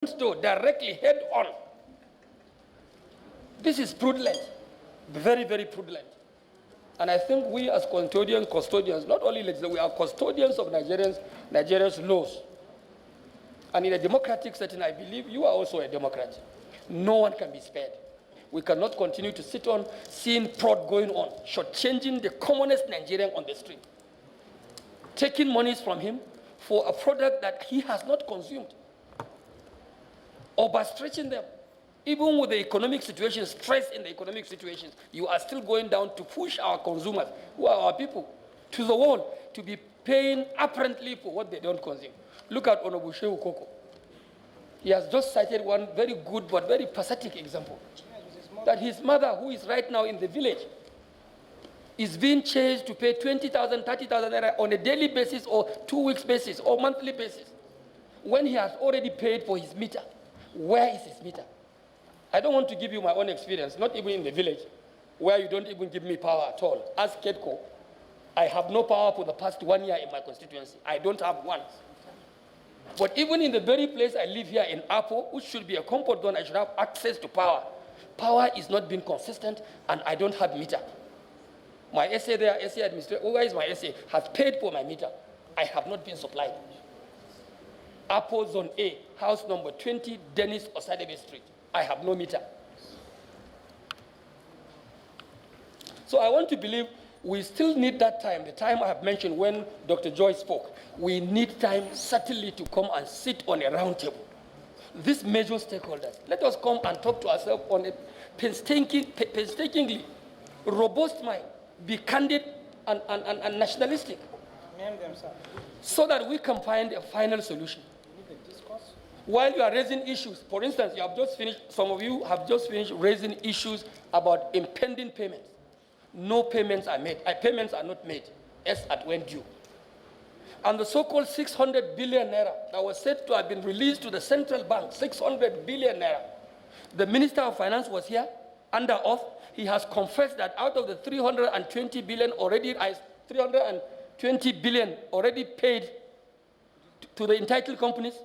front door, directly, head on. This is fraudulent, very, very fraudulent. And I think we as custodians, not only legislators, we are custodians of Nigeria's laws. And in a democratic setting, I believe you are also a Democrat. No one can be spared. We cannot continue to sit on seeing fraud going on, shortchanging the commonest Nigerian on the street, taking monies from him for a product that he has not consumed, overstretching them. Even with the economic situation, stress in the economic situations, you are still going down to push our consumers, who are our people, to the wall to be paying apparently for what they don't consume. Look at Honorable Shehu Koko. He has just cited one very good but very pathetic example. That his mother, who is right now in the village, is being chased to pay 20,000, 30,000 naira on a daily basis or 2 weeks basis or monthly basis, when he has already paid for his meter. Where is his meter? I don't want to give you my own experience, not even in the village, where you don't even give me power at all. As Ketco, I have no power for the past 1 year in my constituency. I don't have one. But even in the very place I live here in Apo, which should be a comfort zone, I should have access to power. Power is not being consistent, and I don't have meter. My SA there, SA administrator, where is my SA, has paid for my meter. I have not been supplied. Apo Zone A, house number 20, Dennis Osadebe Street. I have no meter. So I want to believe we still need that time, the time I have mentioned when Dr. Joy spoke. We need time certainly to come and sit on a round table. These major stakeholders, let us come and talk to ourselves on a painstakingly robust mind, be candid and nationalistic, so that we can find a final solution. While you are raising issues, for instance, you have just finished, some of you have just finished raising issues about impending payments. No payments are made. Payments are not made, as at when due. And the so-called 600 billion naira that was said to have been released to the central bank, 600 billion naira. The Minister of Finance was here, under oath. He has confessed that out of the 320 billion already, 320 billion already paid to the entitled companies,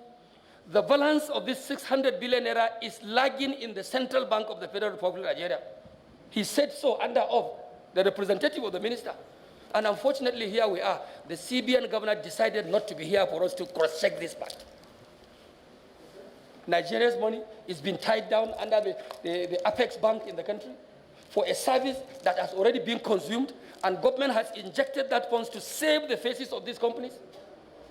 the balance of this 600 billion naira is lagging in the Central Bank of the Federal Republic of Nigeria. He said so under oath, the representative of the minister. And unfortunately, here we are. The CBN governor decided not to be here for us to cross-check this part. Nigeria's money is being tied down under the Apex Bank in the country for a service that has already been consumed, and government has injected that funds to save the faces of these companies.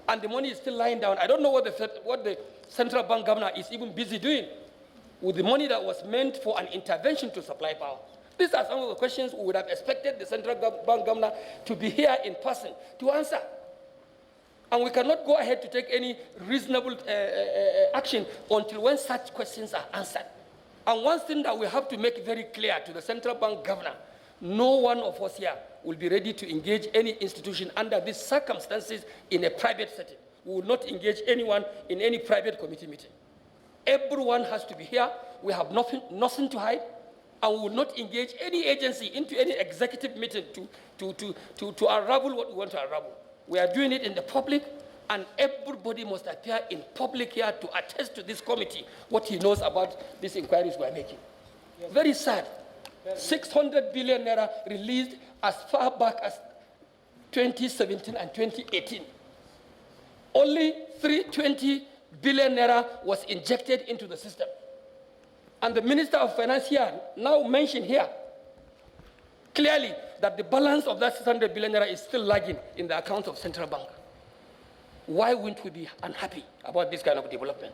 And the money is still lying down. I don't know what the central bank governor is even busy doing with the money that was meant for an intervention to supply power. These are some of the questions we would have expected the central bank governor to be here in person to answer. And we cannot go ahead to take any reasonable action until when such questions are answered. And one thing that we have to make very clear to the central bank governor, no one of us here will be ready to engage any institution under these circumstances in a private setting. We will not engage anyone in any private committee meeting. Everyone has to be here. We have nothing to hide. And we will not engage any agency into any executive meeting to unravel what we want to unravel. We are doing it in the public, and everybody must appear in public here to attest to this committee what he knows about these inquiries we are making. Yes. Very sad. 600 billion naira released as far back as 2017 and 2018. Only 320 billion naira was injected into the system. And the Minister of Finance here now mentioned here clearly that the balance of that 600 billion naira is still lagging in the accounts of central bank. Why wouldn't we be unhappy about this kind of development?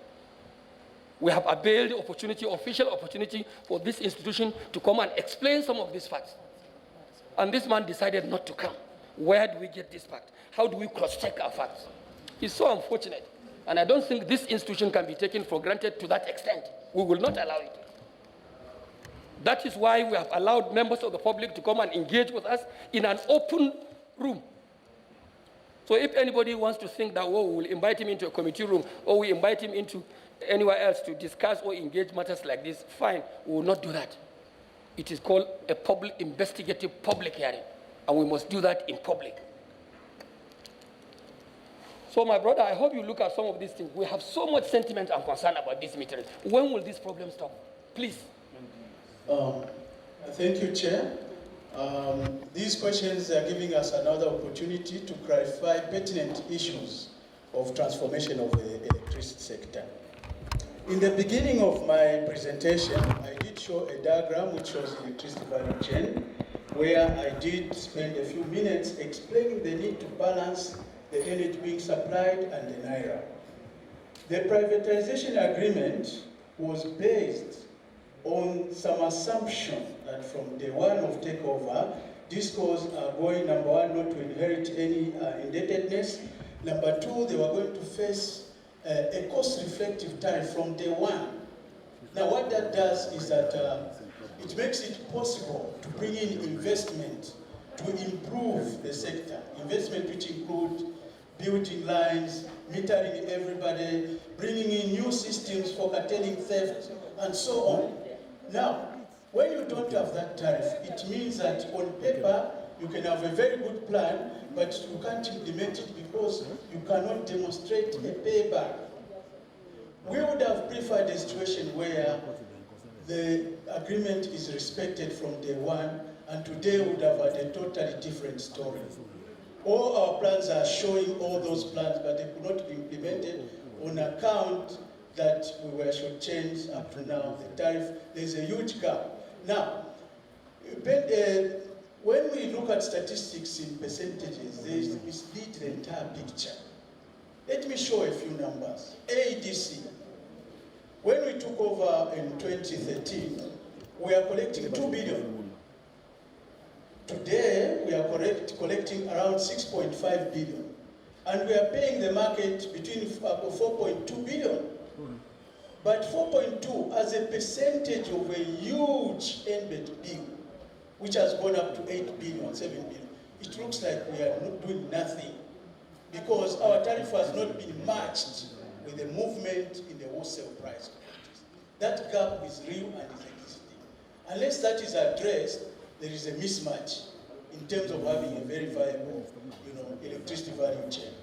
We have availed the opportunity, official opportunity, for this institution to come and explain some of these facts. And this man decided not to come. Where do we get this fact? How do we cross-check our facts? It's so unfortunate. And I don't think this institution can be taken for granted to that extent. We will not allow it. That is why we have allowed members of the public to come and engage with us in an open room. So if anybody wants to think that, oh, we'll invite him into a committee room, or we invite him into anywhere else to discuss or engage matters like this, fine, we will not do that. It is called a public investigative public hearing, and we must do that in public. So, my brother, I hope you look at some of these things. We have so much sentiment and concern about these materials. When will this problem stop? Please. Thank you, Chair. These questions are giving us another opportunity to clarify pertinent issues of transformation of the electricity sector. In the beginning of my presentation, I did show a diagram which shows the electricity value chain, where I did spend a few minutes explaining the need to balance the energy being supplied and the naira. The privatization agreement was based on some assumption that from day one of takeover, DISCOs are going, number one, not to inherit any indebtedness. Number two, they were going to face a cost-reflective tariff from day one. Now, what that does is that it makes it possible to bring in investment to improve the sector. Investment which include building lines, metering everybody, bringing in new systems for curtailing theft, and so on. Now, when you don't have that tariff, it means that on paper, you can have a very good plan, but you can't implement it because you cannot demonstrate a payback. We would have preferred a situation where the agreement is respected from day one, and today we would have had a totally different story. All our plans are showing all those plans, but they could not be implemented on account that we were shortchanged up to now. The tariff, there's a huge gap. Now, when we look at statistics in percentages, they mislead the entire picture. Let me show a few numbers. ADC, when we took over in 2013, we are collecting 2 billion. Today, we are collecting around 6.5 billion. And we are paying the market between 4.2 billion. But 4.2 as a percentage of a huge NBET bill, which has gone up to 8 billion, 7 billion, it looks like we are not doing nothing because our tariff has not been matched with the movement in the wholesale price. That gap is real and is existing. Unless that is addressed, there is a mismatch in terms of having a very viable, electricity value chain.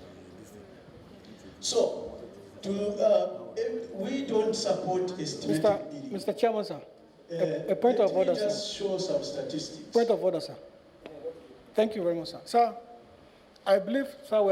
So, we don't support estimated bidding. Mr. Chairman, sir. A point of order, sir. Just show some statistics. Point of order, sir. Thank you very much, sir. Sir, I believe, sir,